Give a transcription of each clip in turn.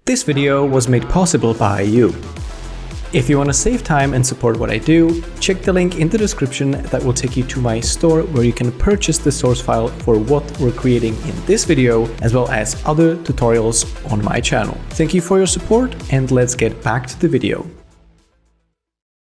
This video was made possible by you. If you want to save time and support what I do, check the link in the description that will take you to my store where you can purchase the source file for what we're creating in this video, as well as other tutorials on my channel. Thank you for your support, and let's get back to the video.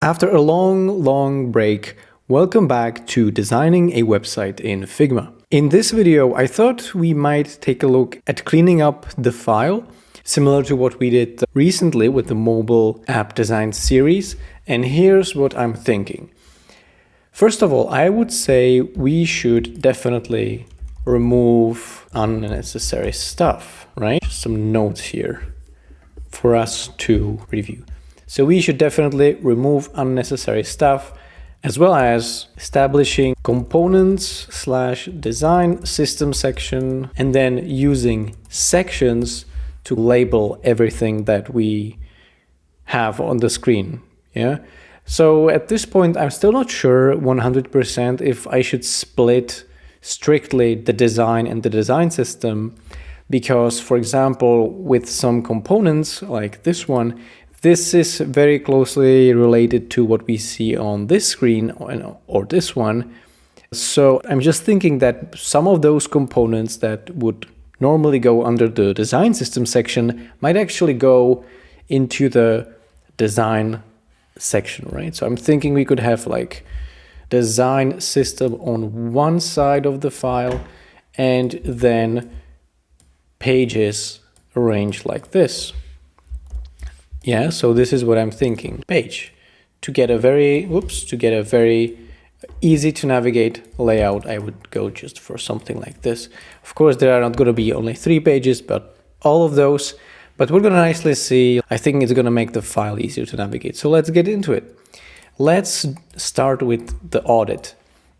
After a long break, welcome back to designing a website in Figma. In this video, I thought we might take a look at cleaning up the file, similar to what we did recently with the mobile app design series. And here's what I'm thinking. First of all, I would say we should definitely remove unnecessary stuff, right? Some notes here for us to review. So we should definitely remove unnecessary stuff, as well as establishing components/design system section, and then using sections to label everything that we have on the screen. Yeah. So at this point, I'm still not sure 100% if I should split strictly the design and the design system, because, for example, with some components like this one, this is very closely related to what we see on this screen or this one. So I'm just thinking that some of those components that would normally go under the design system section might actually go into the design section, right? So I'm thinking we could have like design system on one side of the file and then pages arranged like this. Yeah, so this is what I'm thinking. Page. To get a very easy to navigate layout, I would go just for something like this. Of course, there are not going to be only 3 pages, but all of those. But we're going to nicely see. I think it's going to make the file easier to navigate. So let's get into it. Let's start with the audit.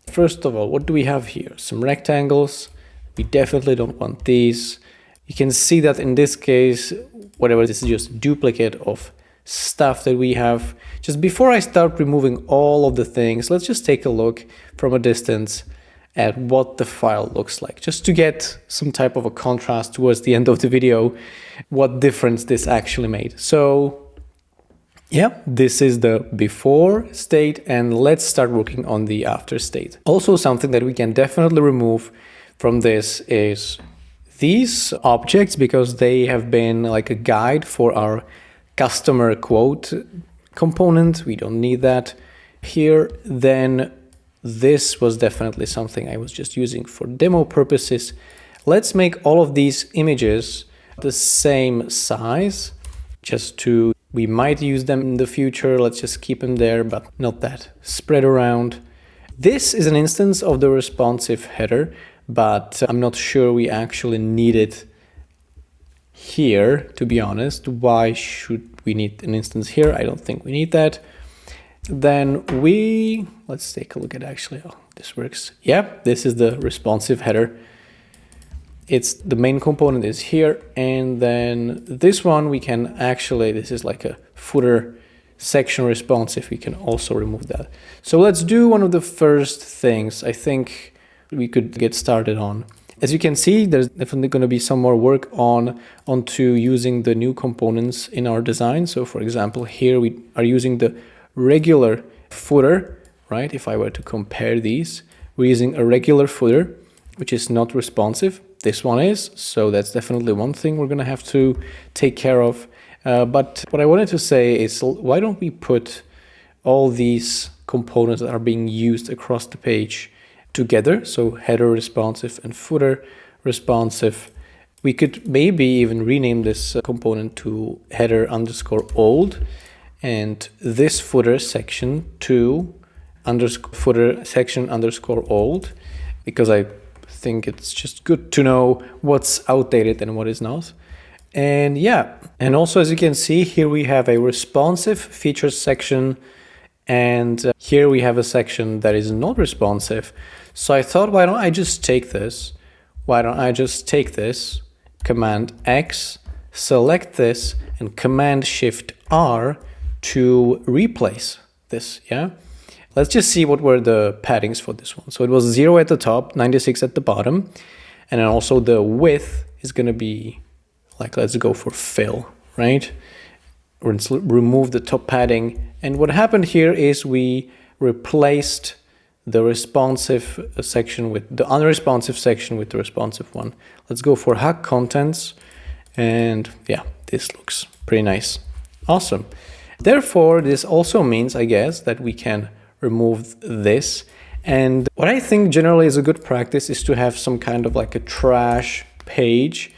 First of all, what do we have here? Some rectangles. We definitely don't want these. You can see that in this case, whatever, this is just a duplicate of stuff that we have. Just before I start removing all of the things, let's just take a look from a distance at what the file looks like, just to get some type of a contrast towards the end of the video, what difference this actually made. So yeah, this is the before state, and let's start working on the after state. Also, something that we can definitely remove from this is these objects, because they have been like a guide for our customer quote component. We don't need that here. Then this was definitely something I was just using for demo purposes. Let's make all of these images the same size, we might use them in the future. Let's just keep them there, but not that spread around. This is an instance of the responsive header, but I'm not sure we actually need it here, to be honest. Why should we need an instance here? I don't think we need that. Then let's take a look at actually how this works. Yeah, this is the responsive header. It's the main component is here, and then this one we can actually, this is like a footer section responsive. We can also remove that. So let's do one of the first things I think we could get started on. As you can see, there's definitely going to be some more work onto using the new components in our design. So for example, here we are using the regular footer, right? If I were to compare these, we're using a regular footer, which is not responsive. This one is, so that's definitely one thing we're going to have to take care of. But what I wanted to say is, why don't we put all these components that are being used across the page together? So header responsive and footer responsive. We could maybe even rename this component to header_old and this footer section to footer section_old, because I think it's just good to know what's outdated and what is not. And yeah, and also as you can see here, we have a responsive features section, and here we have a section that is not responsive. So I thought, why don't I just take this? Command X, select this, and Command Shift R to replace this. Yeah. Let's just see what were the paddings for this one. So it was 0 at the top, 96 at the bottom. And then also the width is going to be like, let's go for fill, right? Remove the top padding. And what happened here is we replaced the responsive section with the unresponsive section with the responsive one. Let's go for hack contents. And yeah, this looks pretty nice. Awesome. Therefore, this also means, I guess, that we can remove this. And what I think generally is a good practice is to have some kind of like a trash page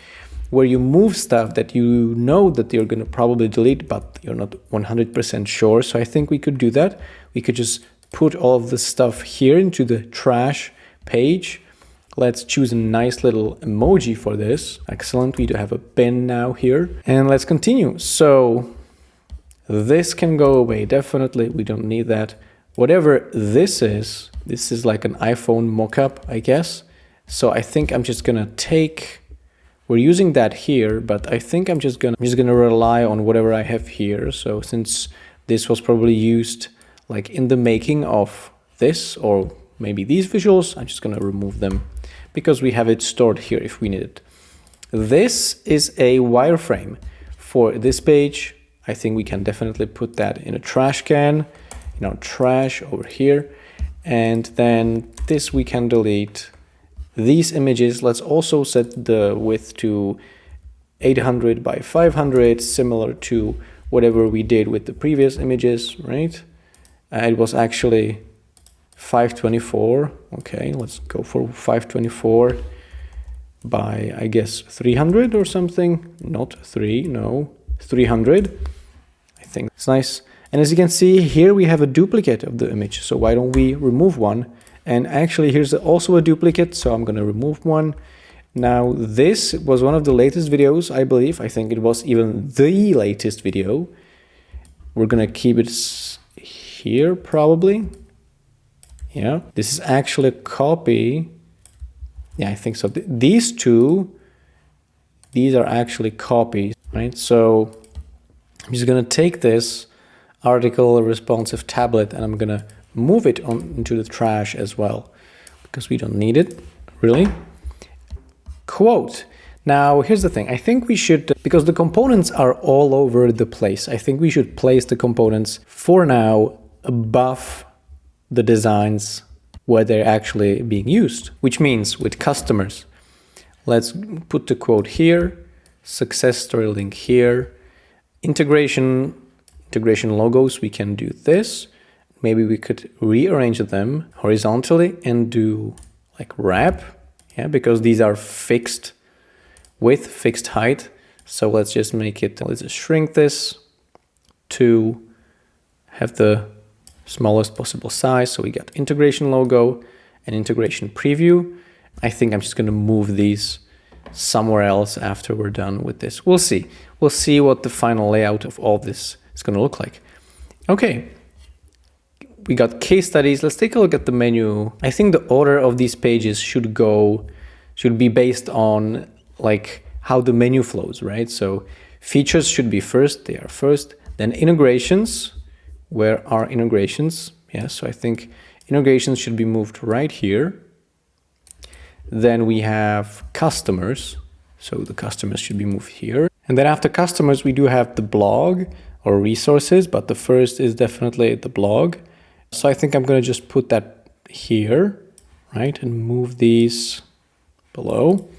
where you move stuff that you know that you're going to probably delete, but you're not 100% sure. So I think we could do that. We could just put all of this stuff here into the trash page. Let's choose a nice little emoji for this. Excellent. We do have a bin now here. And let's continue. So this can go away. Definitely, we don't need that. Whatever this is like an iPhone mockup, I guess. So I think I'm just gonna take, we're using that here, but I think I'm just gonna rely on whatever I have here. So since this was probably used like in the making of this or maybe these visuals, I'm just gonna remove them because we have it stored here if we need it. This is a wireframe for this page. I think we can definitely put that in a trash can, in our trash over here. And then this we can delete. These images, let's also set the width to 800 by 500, similar to whatever we did with the previous images, right? It was actually 524. Okay, let's go for 524 by, I guess, 300 or something. Not 300. I think it's nice. And as you can see here, we have a duplicate of the image. So why don't we remove one? And actually here's also a duplicate. So I'm going to remove one. Now this was one of the latest videos, I believe. I think it was even the latest video. We're going to keep it here probably. Yeah, this is actually a copy. Yeah, I think so. These two, these are actually copies, right? So I'm just going to take this article responsive tablet and I'm going to move it on into the trash as well because we don't need it really. Quote. Now, here's the thing. I think we should, because the components are all over the place, I think we should place the components for now above the designs where they're actually being used, which means with customers. Let's put the quote here, success story link here, integration logos, we can do this. Maybe we could rearrange them horizontally and do like wrap, yeah, because these are fixed width, fixed height. So let's just make it, let's just shrink this to have the smallest possible size. So we got integration logo and integration preview. I think I'm just going to move these somewhere else after we're done with this. We'll see. We'll see what the final layout of all this is going to look like. Okay. We got case studies. Let's take a look at the menu. I think the order of these pages should be based on like how the menu flows, right? So features should be first, they are first, then integrations. Where are integrations? Yeah, so I think integrations should be moved right here. Then we have customers. So the customers should be moved here. And then after customers, we do have the blog or resources, but the first is definitely the blog. So I think I'm going to just put that here, right? And move these below.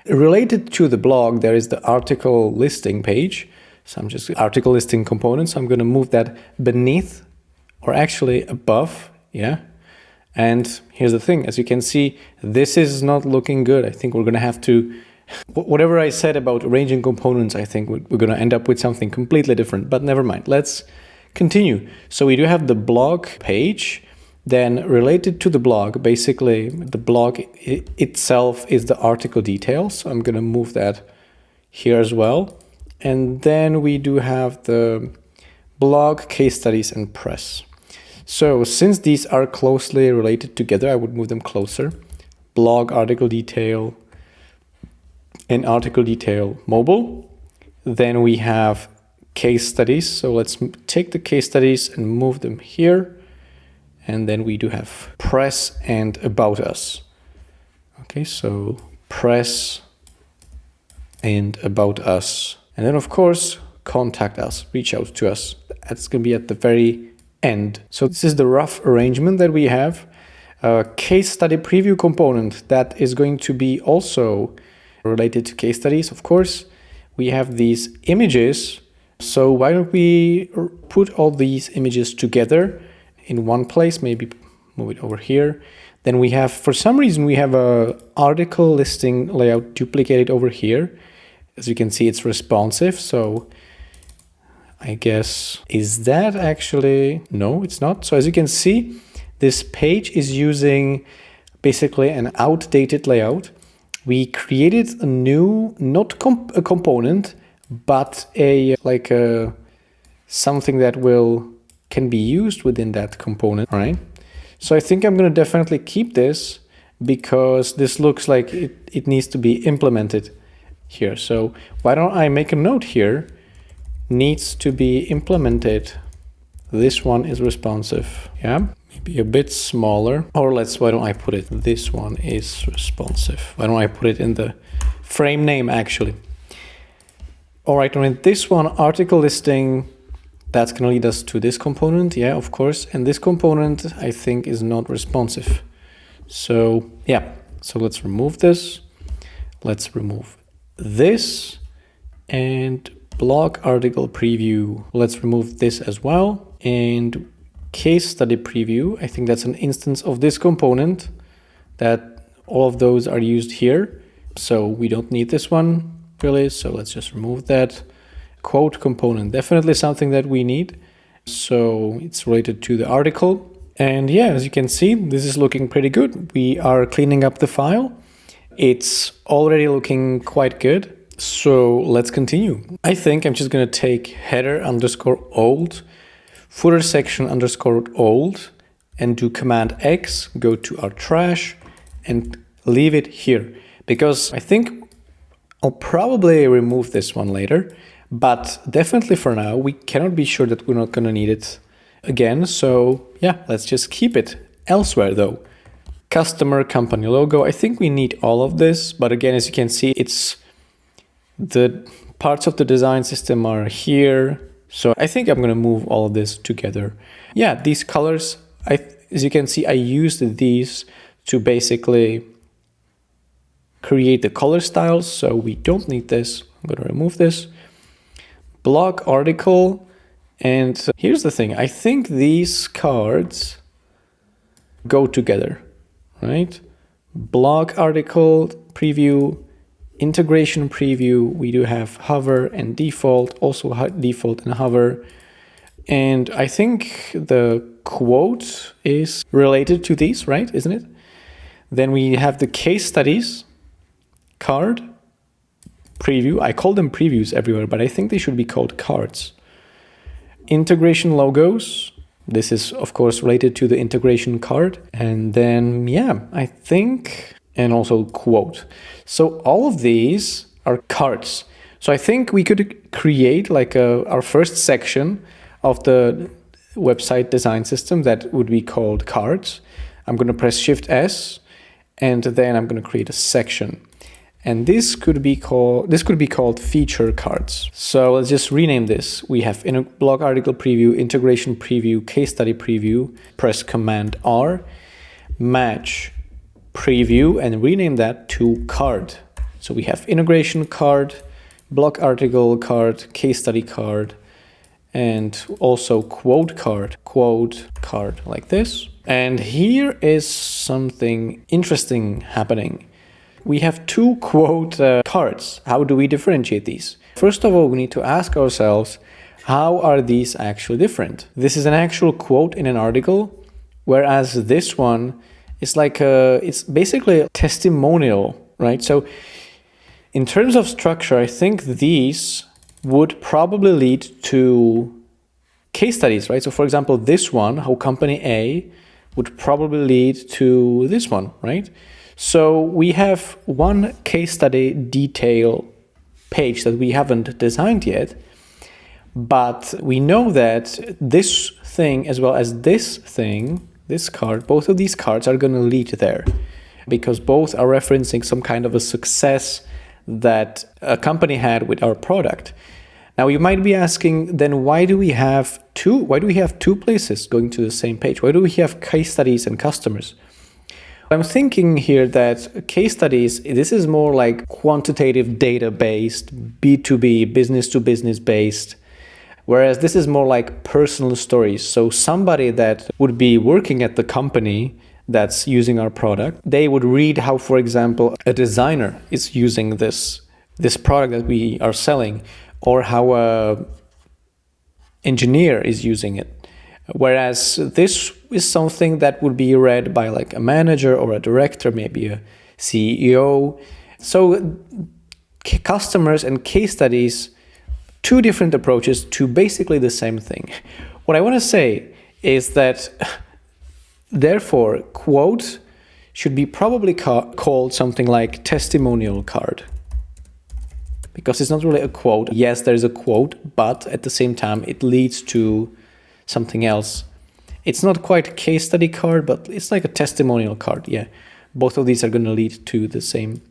Related to the blog, there is the article listing page. So I'm just article listing components. I'm going to move that beneath or actually above. Yeah. And here's the thing, as you can see, this is not looking good. I think we're going to have to, whatever I said about arranging components, I think we're going to end up with something completely different, but never mind. Let's continue. So we do have the blog page. Then related to the blog, basically the blog itself is the article details. So I'm going to move that here as well. And then we do have the blog, case studies, and press. So since these are closely related together, I would move them closer. Blog, article detail, and article detail mobile. Then we have case studies. So let's take the case studies and move them here. And then we do have press and about us. Okay, so press and about us. And then of course, contact us, reach out to us. That's going to be at the very end. So this is the rough arrangement that we have. A case study preview component that is going to be also related to case studies, of course. We have these images. So why don't we put all these images together in one place, maybe move it over here. Then we have, for some reason, we have a article listing layout duplicated over here. As you can see, it's responsive. So I guess, is that actually, no, it's not. So as you can see, this page is using basically an outdated layout. We created a new, not a component, but something that can be used within that component, right? So I think I'm going to definitely keep this because this looks like it needs to be implemented here. So why don't I make a note here? Needs to be implemented. This one is responsive. Yeah, maybe a bit smaller. Or why don't I put it? This one is responsive. Why don't I put it in the frame name actually? All right, and this one, article listing, that's going to lead us to this component. Yeah, of course. And this component, I think, is not responsive. So yeah, so let's remove this. Let's remove this and blog article preview. Let's remove this as well. And case study preview, I think that's an instance of this component that all of those are used here. So we don't need this one really. So let's just remove that. Quote component, definitely something that we need. So it's related to the article. And yeah, as you can see, this is looking pretty good. We are cleaning up the file. It's already looking quite good. So let's continue. I think I'm just going to take header underscore old, footer section underscore old, and do Command X, go to our trash and leave it here. Because I think I'll probably remove this one later. But definitely for now, we cannot be sure that we're not going to need it again. So yeah, let's just keep it elsewhere though. Customer company logo. I think we need all of this. But again, as you can see, it's the parts of the design system are here. So I think I'm going to move all of this together. Yeah, these colors, as you can see, I used these to basically create the color styles. So we don't need this. I'm going to remove this. Blog article, and here's the thing, I think these cards go together, right? Blog article preview, integration preview, we do have hover and default, also default and hover. And I think the quote is related to these, right? Isn't it? Then we have the case studies card. Preview. I call them previews everywhere, but I think they should be called cards. Integration logos. This is, of course, related to the integration card. And then, yeah, I think, and also quote. So all of these are cards. So I think we could create like our first section of the website design system that would be called cards. I'm going to press Shift S, and then I'm going to create a section. And this could be called feature cards. So let's just rename this. We have in a blog article preview, integration preview, case study preview. Press Command R, match preview, and rename that to card. So we have integration card, blog article card, case study card, and also quote card like this. And here is something interesting happening. We have two quote cards. How do we differentiate these? First of all, we need to ask ourselves, how are these actually different? This is an actual quote in an article, whereas this one is like it's basically a testimonial, right? So in terms of structure, I think these would probably lead to case studies, right? So for example, this one, how company A, would probably lead to this one, right? So we have one case study detail page that we haven't designed yet, but we know that this thing as well as this thing, this card, both of these cards are going to lead there because both are referencing some kind of a success that a company had with our product. Now you might be asking, then why do we have two places going to the same page? Why do we have case studies and customers? I'm thinking here that case studies, this is more like quantitative data based, B2B, business to business based, whereas this is more like personal stories. So somebody that would be working at the company that's using our product, they would read how, for example, a designer is using this product that we are selling, or how a engineer is using it. Whereas this is something that would be read by like a manager or a director, maybe a CEO. So customers and case studies, two different approaches to basically the same thing. What I want to say is that therefore quote should be probably called something like testimonial card. Because it's not really a quote. Yes, there's a quote, but at the same time, it leads to something else. It's not quite a case study card, but it's like a testimonial card. Yeah, both of these are going to lead to the same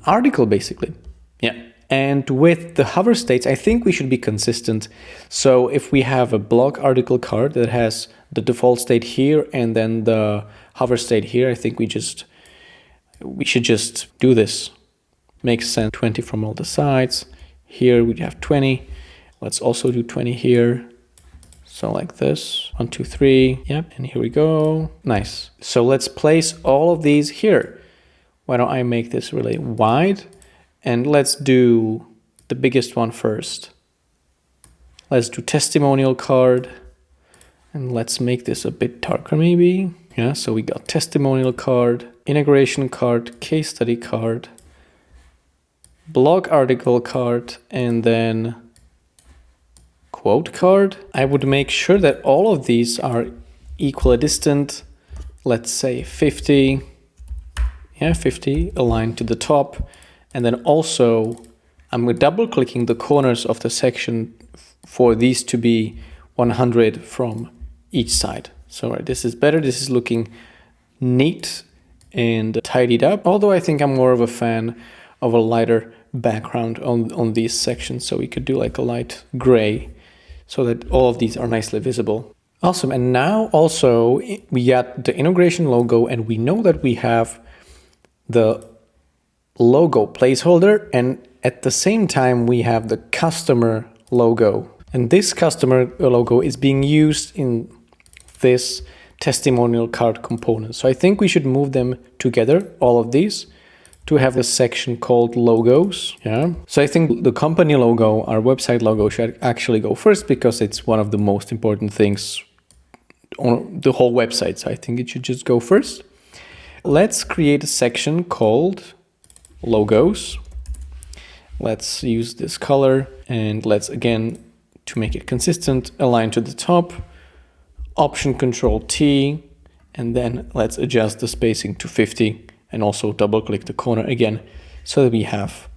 article, basically. Yeah. And with the hover states, I think we should be consistent. So if we have a blog article card that has the default state here and then the hover state here, I think we should just do this. Makes sense. 20 from all the sides. Here we have 20. Let's also do 20 here. So like this, 1, 2, 3. Yep, and here we go. Nice. So let's place all of these here. Why don't I make this really wide? And let's do the biggest one first. Let's do testimonial card. And let's make this a bit darker maybe. Yeah, so we got testimonial card, integration card, case study card, blog article card, and then quote card. I would make sure that all of these are equidistant. Let's say 50. Yeah, 50 aligned to the top. And then also I'm double clicking the corners of the section for these to be 100 from each side. So this is better. This is looking neat and tidied up. Although I think I'm more of a fan of a lighter background on these sections. So we could do like a light gray so that all of these are nicely visible. Awesome. And now also we got the integration logo, and we know that we have the logo placeholder, and at the same time we have the customer logo. And this customer logo is being used in this testimonial card component. So I think we should move them together, all of these, to have a section called logos. Yeah. So I think the company logo, our website logo, should actually go first because it's one of the most important things on the whole website. So I think it should just go first. Let's create a section called logos. Let's use this color, and let's, again, to make it consistent, align to the top, Option Control T, and then let's adjust the spacing to 50 and also double click the corner again so that we have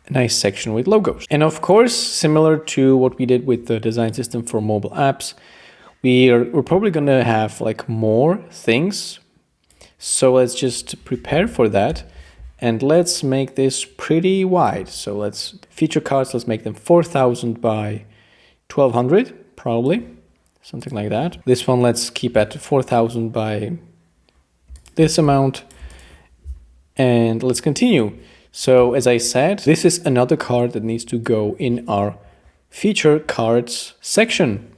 a nice section with logos. And of course, similar to what we did with the design system for mobile apps, we're probably going to have like more things. So let's just prepare for that. And let's make this pretty wide. So let's feature cards, let's make them 4,000 by 1,200, probably something like that. This one, let's keep at 4,000 by this amount. And let's continue. So as I said, this is another card that needs to go in our feature cards section.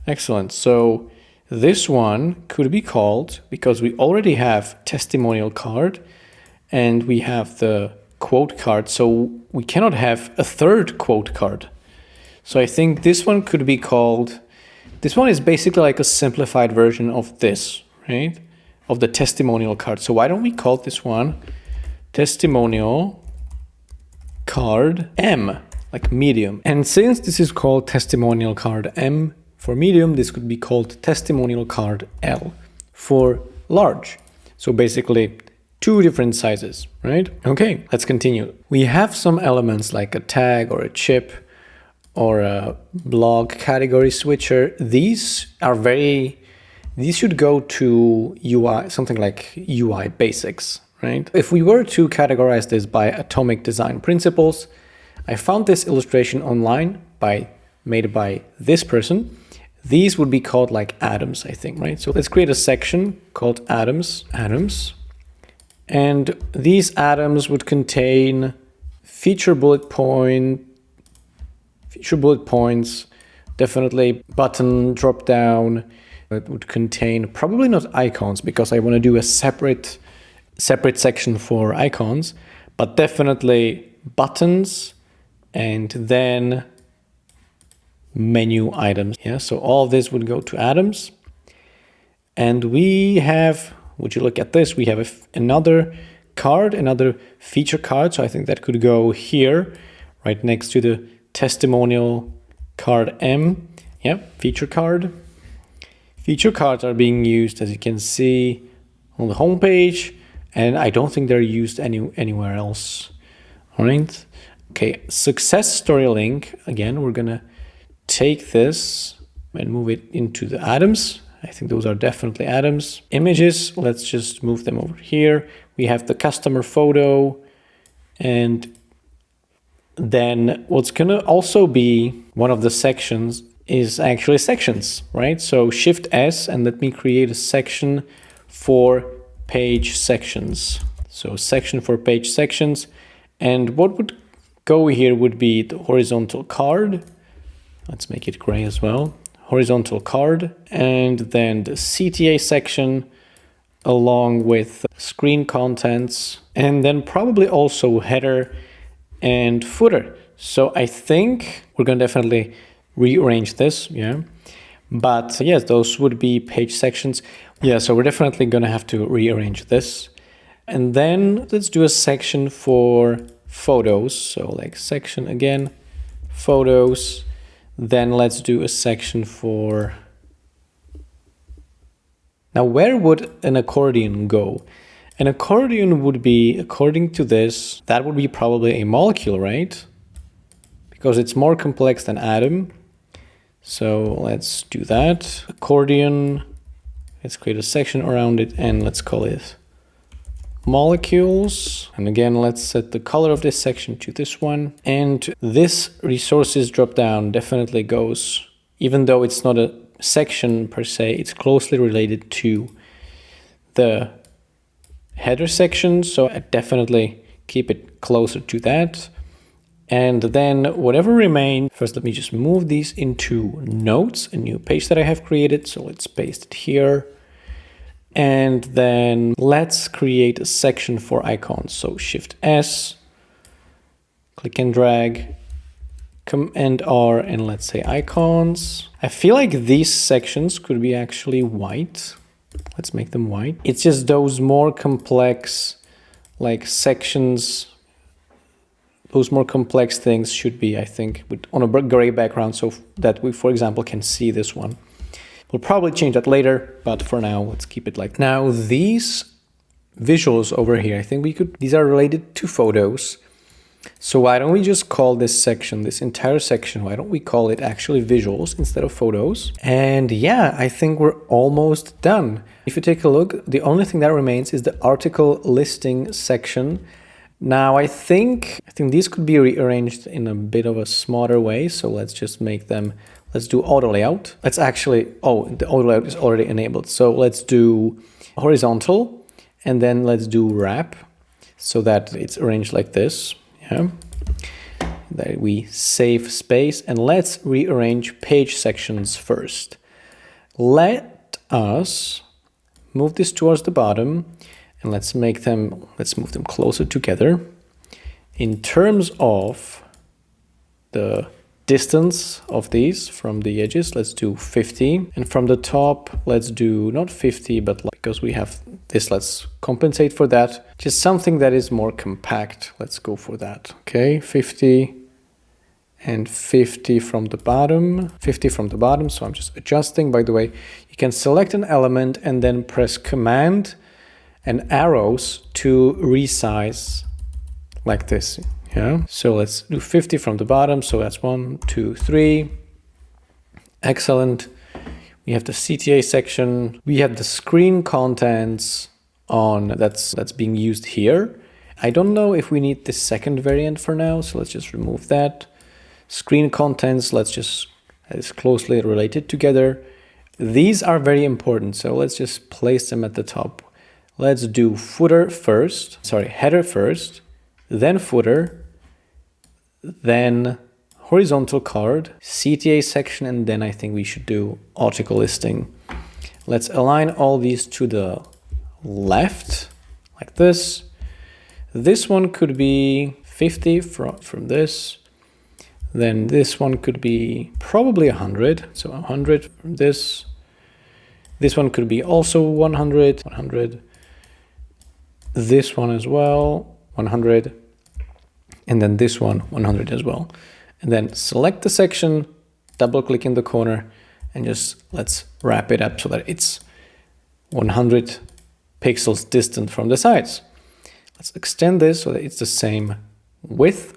Excellent. So this one could be called, because we already have testimonial card and we have the quote card, so we cannot have a third quote card. So I think this one could be called, this one is basically like a simplified version of this, right? Of the testimonial card. So why don't we call this one testimonial card M, like medium. And since this is called testimonial card M for medium, this could be called testimonial card L for large. So basically 2 different sizes, right? Okay, let's continue. We have some elements like a tag or a chip or a blog category switcher. These should go to UI, something like UI basics, right? If we were to categorize this by atomic design principles, I found this illustration online made by this person. These would be called like atoms, I think, right? So let's create a section called atoms. And these atoms would contain feature bullet points, definitely button drop down. It would contain probably not icons because I want to do a separate section for icons, but definitely buttons and then menu items. Yeah, so all of this would go to atoms. And we have, would you look at this? We have another card, another feature card. So I think that could go here, right next to the testimonial card M. Yeah, feature card. Feature cards are being used, as you can see, on the home page, and I don't think they're used anywhere else. All right. Okay, success story link. Again, we're gonna take this and move it into the atoms. I think those are definitely atoms. Images, let's just move them over here. We have the customer photo, and then what's gonna also be one of the sections is actually sections, right? So Shift S and let me create a section for page sections. So section for page sections. And what would go here would be the horizontal card. Let's make it gray as well. Horizontal card. And then the CTA section along with screen contents. And then probably also header and footer. So I think we're going to definitely rearrange this, yeah. But yes, those would be page sections. Yeah, so we're definitely going to have to rearrange this. And then let's do a section for photos. So like section again, photos. Then let's do a section for... Now, where would an accordion go? An accordion would be, according to this, that would be probably a molecule, right? Because it's more complex than atom. So let's do that. Accordion. Let's create a section around it and let's call it molecules. And again, let's set the color of this section to this one. And this resources dropdown definitely goes, even though it's not a section per se, it's closely related to the header section. So I definitely keep it closer to that. And then whatever remains, first let me just move these into notes, a new page that I have created. So let's paste it here. And then let's create a section for icons. So Shift S, click and drag, Command R, and let's say icons. I feel like these sections could be actually white. Let's make them white. It's just those more complex like sections. Those more complex things should be, I think, on a gray background so that we, for example, can see this one. We'll probably change that later, but for now, let's keep it like that. Now, these visuals over here, I think these are related to photos. So why don't we just call this section, this entire section, why don't we call it actually visuals instead of photos? And yeah, I think we're almost done. If you take a look, the only thing that remains is the article listing section. Now, I think these could be rearranged in a bit of a smarter way. So let's just make them, let's do auto layout. Let's actually, oh, the auto layout is already enabled. So let's do horizontal and then let's do wrap so that it's arranged like this. Yeah. That we save space and let's rearrange page sections first. Let us move this towards the bottom. And let's move them closer together. In terms of the distance of these from the edges, let's do 50. And from the top, let's do not 50, but because we have this, let's compensate for that. Just something that is more compact. Let's go for that. Okay, 50 and 50 from the bottom. 50 from the bottom, so I'm just adjusting. By the way, you can select an element and then press Command and arrows to resize like this. Yeah. So let's do 50 from the bottom. So that's 1, 2, 3. Excellent. We have the CTA section. We have the screen contents on that's being used here. I don't know if we need the second variant for now, so let's just remove that. Screen contents, let's just, it's closely related together. These are very important, so let's just place them at the top. Let's do header first, then footer, then horizontal card, CTA section, and then I think we should do article listing. Let's align all these to the left, like this. This one could be 50 from this. Then this one could be probably 100. So 100 from this. This one could be also 100, 100. This one as well, 100. And then this one, 100 as well. And then select the section, double click in the corner, and just let's wrap it up so that it's 100 pixels distant from the sides. Let's extend this so that it's the same width.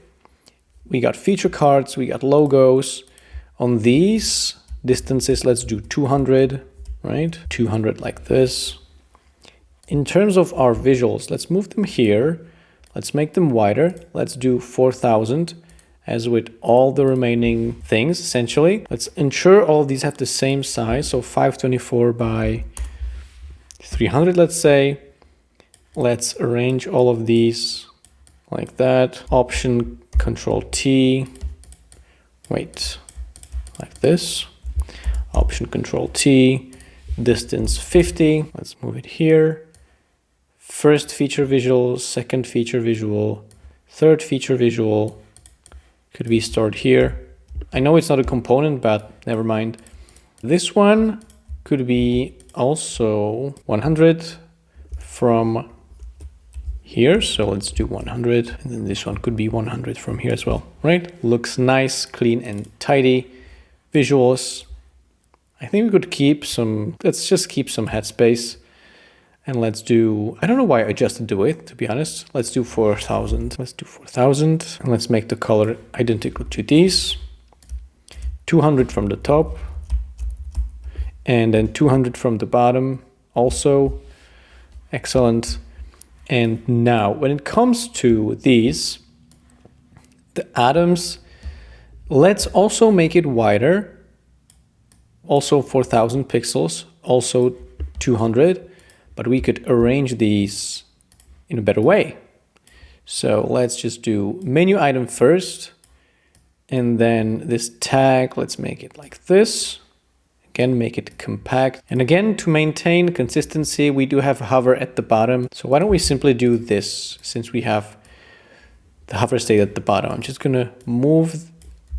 We got feature cards, we got logos. On these distances, let's do 200, right? 200 like this. In terms of our visuals, let's move them here. Let's make them wider. Let's do 4000. As with all the remaining things, essentially. Let's ensure all these have the same size, so 524 by 300, let's say. Let's arrange all of these like that. Option Control T. Wait, like this. Option Control T. Distance 50. Let's move it here. First feature visual, second feature visual, third feature visual. Could be stored here. I know it's not a component, but never mind. This one could be also 100 from here. So let's do 100. And then this one could be 100 from here as well, right? Looks nice, clean and tidy. Visuals. I think we could keep some, let's just keep some headspace. And let's do, I don't know why I just do it, to be honest. Let's do 4000. Let's do 4000. And let's make the color identical to these. 200 from the top. And then 200 from the bottom also. Excellent. And now when it comes to these, the atoms, let's also make it wider. Also 4000 pixels, also 200. But we could arrange these in a better way. So let's just do menu item first. And then this tag, let's make it like this. Again, make it compact. And again, to maintain consistency, we do have a hover at the bottom. So why don't we simply do this since we have the hover state at the bottom. I'm just gonna move,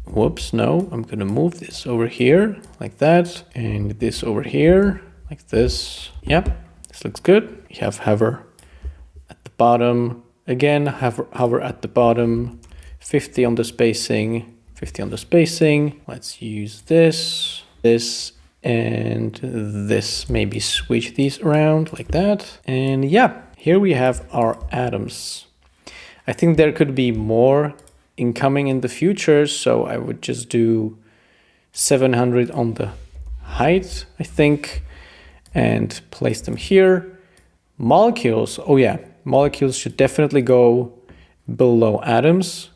whoops, no. I'm gonna move this over here like that. And this over here like this. Yep. This looks good. We have hover at the bottom. Again, hover at the bottom. 50 on the spacing, 50 on the spacing. Let's use this, and this. Maybe switch these around like that. And yeah, here we have our atoms. I think there could be more incoming in the future. So I would just do 700 on the height, I think. And place them here. Molecules, oh yeah, molecules should definitely go below atoms.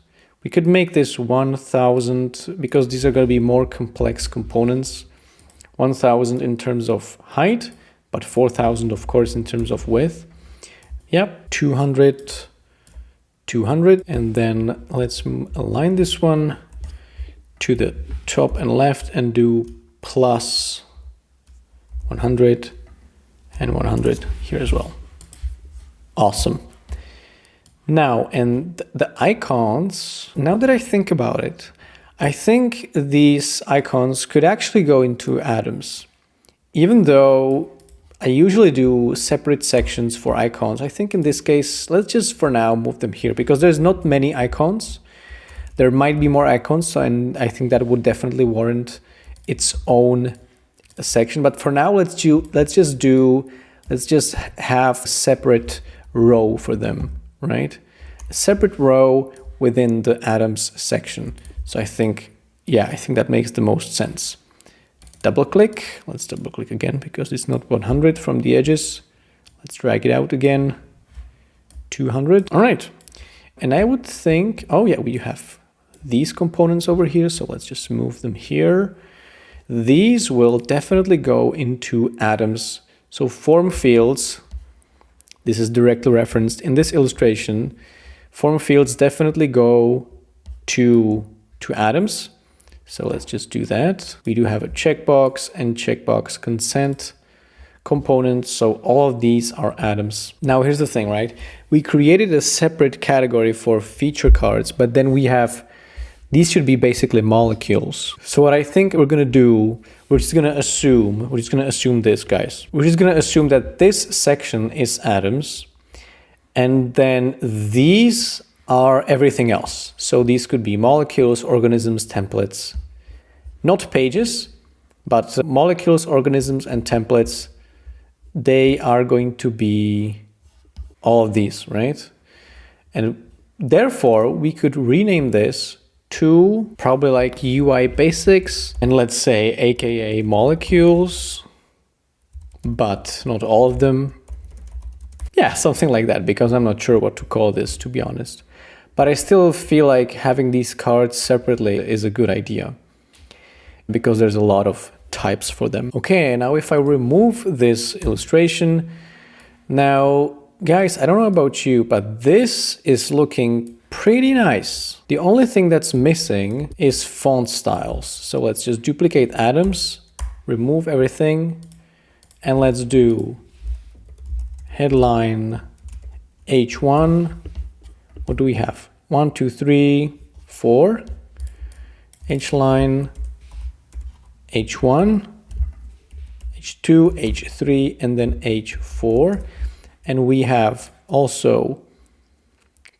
We could make this 1000 because these are going to be more complex components. 1000 in terms of height, but 4000 of course in terms of width. Yep, 200, 200, and then let's align this one to the top and left and do plus 100 and 100 here as well. Awesome. Now, and the icons, now that I think about it, I think these icons could actually go into atoms. Even though I usually do separate sections for icons, I think in this case, let's just for now move them here because there's not many icons. There might be more icons, and I think that would definitely warrant its own section, but for now let's just have a separate row for them, right? A separate row within the atoms section. So I think that makes the most sense. Double click, let's double click again because it's not 100 from the edges. Let's drag it out again. 200. All right, And I would think, oh yeah, we have these components over here. So let's just move them here. These will definitely go into atoms. So form fields, this is directly referenced in this illustration. Form fields definitely go to atoms. So let's just do that. We do have a checkbox and checkbox consent components. So all of these are atoms. Now here's the thing, right? We created a separate category for feature cards, but then we have, these should be basically molecules. So what I think we're gonna do, we're just gonna assume this, guys. We're just gonna assume that this section is atoms, and then these are everything else. So these could be molecules, organisms, templates, not pages, but molecules, organisms, and templates. They are going to be all of these, right? And therefore we could rename this to probably like UI basics, and let's say AKA molecules, but not all of them. Yeah, something like that, because I'm not sure what to call this, to be honest. But I still feel like having these cards separately is a good idea, because there's a lot of types for them. Okay, now if I remove this illustration, now guys, I don't know about you, but this is looking pretty nice. The only thing that's missing is font styles. So let's just duplicate atoms, remove everything, and let's do headline H1. What do we have? 1, 2, 3, 4. H-line H1, H2, H3, and then H4. And we have also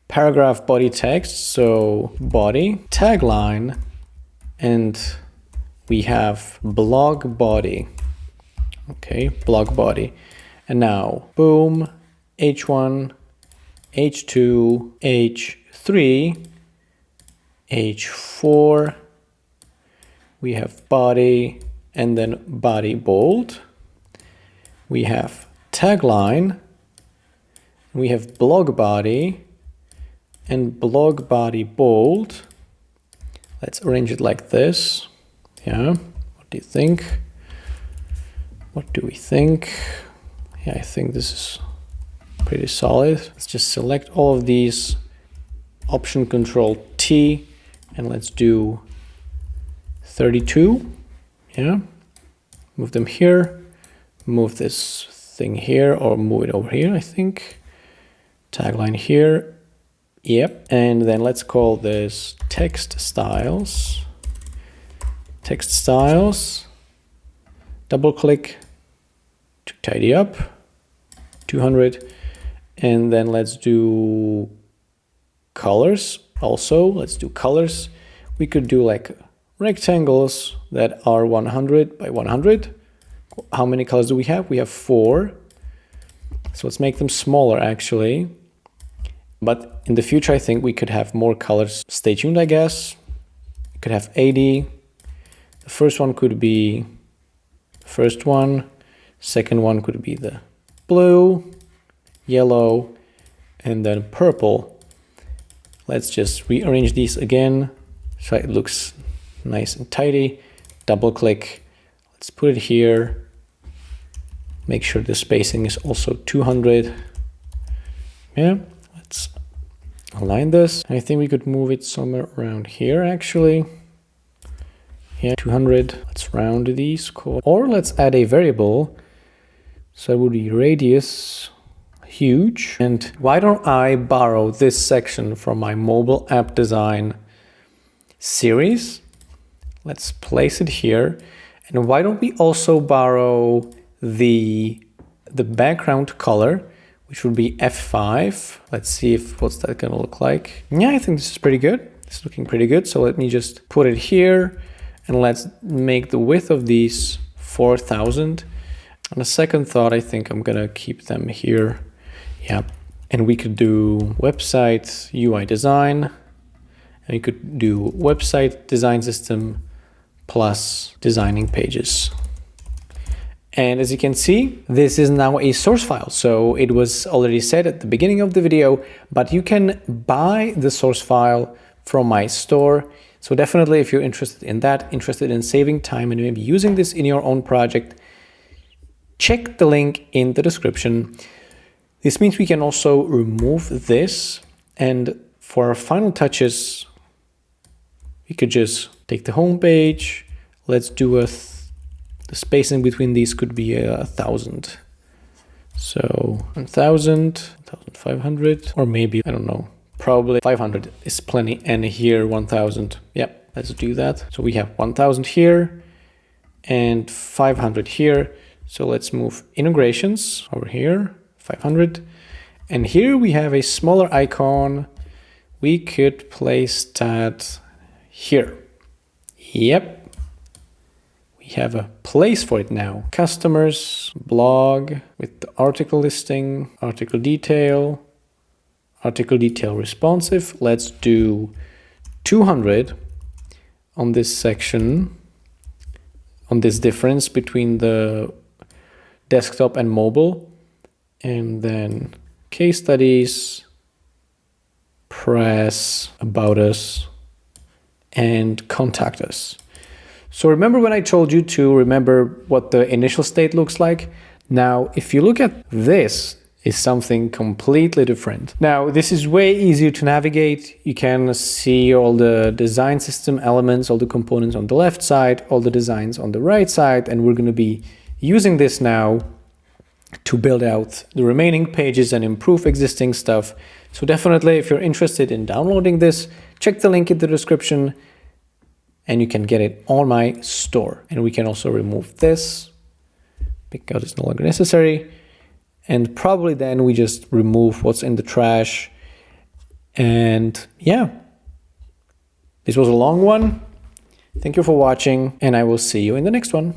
paragraph body text, so body, tagline, and we have blog body. Okay, blog body. And now, boom, H1, H2, H3, H4, we have body, and then body bold. We have tagline, we have blog body, and blog body bold. Let's arrange it like this. Yeah, what do you think? What do we think? Yeah, I think this is pretty solid. Let's just select all of these, Option Control T, and let's do 32. Yeah, move them here, move this thing here, or move it over here, I think. Tagline here. Yep, and then let's call this text styles. Text styles. Double click to tidy up. 200. And then let's do colors also. Let's do colors. We could do like rectangles that are 100 by 100. How many colors do we have? We have 4. So let's make them smaller actually. But in the future, I think we could have more colors. Stay tuned, I guess. We could have 80. The first one could be the first one. Second one could be the blue, yellow, and then purple. Let's just rearrange these again so it looks nice and tidy. Double click. Let's put it here. Make sure the spacing is also 200. Yeah. Let's align this. I think we could move it somewhere around here actually. Yeah, 200. Let's round these. Cool. Or let's add a variable. So it would be radius huge. And why don't I borrow this section from my mobile app design series? Let's place it here. And why don't we also borrow the background color, which would be F5. Let's see if what's that gonna look like. Yeah, I think this is pretty good. It's looking pretty good. So let me just put it here and let's make the width of these 4000. On a second thought, I think I'm gonna keep them here. Yeah, and we could do website UI design, and we could do website design system plus designing pages. And as you can see, this is now a source file. So it was already said at the beginning of the video, but you can buy the source file from my store. So definitely, if you're interested in that, interested in saving time and maybe using this in your own project, check the link in the description. This means we can also remove this. And for our final touches, we could just take the home page. Let's do the spacing between these could be 1,000. So 1,000, 1,500, or maybe, I don't know, probably 500 is plenty. And here 1,000. Yep, let's do that. So we have 1,000 here and 500 here. So let's move integrations over here, 500. And here we have a smaller icon. We could place that here. Yep. Have a place for it now. Customers, blog with the article listing, article detail responsive. Let's do 200 on this section, on this difference between the desktop and mobile. And then case studies, press, about us, and contact us. So remember when I told you to remember what the initial state looks like? Now, if you look at this, is something completely different. Now, this is way easier to navigate. You can see all the design system elements, all the components on the left side, all the designs on the right side, and we're going to be using this now to build out the remaining pages and improve existing stuff. So definitely, if you're interested in downloading this, check the link in the description. And you can get it on my store. And we can also remove this because it's no longer necessary. And probably then we just remove what's in the trash. And yeah, this was a long one. Thank you for watching, and I will see you in the next one.